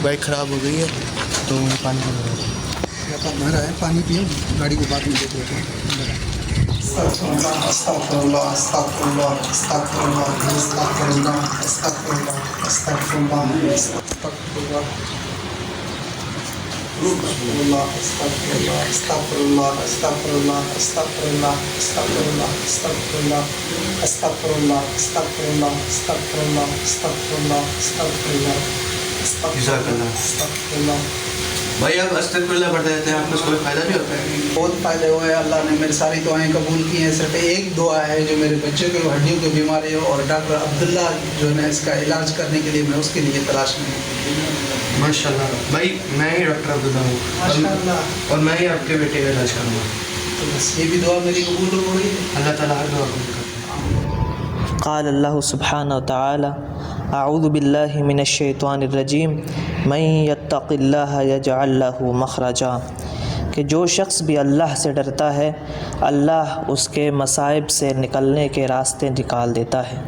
Bike خراب ہو گئی ہے تو پانی بھرا ہے، پانی پیو، گاڑی کو بعد میں دیکھ لیتے ہیں۔ استغفر اللہ استغفر اللہ استغفر اللہ استغفر اللہ استغفر اللہ استغفر اللہ استغفر اللہ استغفر اللہ استغفر اللہ استغفر اللہ استغفر اللہ استغفر اللہ استغفر اللہ استغفر اللہ استغفر اللہ استغفر اللہ استغفر اللہ استغفر اللہ جزاک اللہ۔ استغفر اللہ۔ بھائی آپ استغفر اللہ پڑھتے رہتے ہیں، آپ کو اس کو کوئی فائدہ نہیں ہوتا ہے؟ بہت فائدے ہوئے، اللہ نے میری ساری دعائیں قبول کی ہیں۔ صرف ایک دعا ہے جو میرے بچے کی ہڈیوں کی بیماری ہے، اور ڈاکٹر عبداللہ جو ہے اس کا علاج کرنے کے لیے میں اس کے لیے تلاش میں ہوں۔ ماشاء اللہ بھائی، میں ہی ڈاکٹر عبداللہ ماشاء ہوں اللہ۔ اور میں ہی آپ کے بیٹے کا علاج کروں گا۔ تو بس یہ بھی دعا میری قبول ہو رہی ہے۔ اللہ تعالیٰ ہر دعا قبول کرتا ہے۔ قال اللہ سبحانہ وتعالی اعوذ باللہ من الشیطان الرجیم من یتق اللہ یجعل لہ مخرجا، کہ جو شخص بھی اللہ سے ڈرتا ہے اللہ اس کے مصائب سے نکلنے کے راستے نکال دیتا ہے۔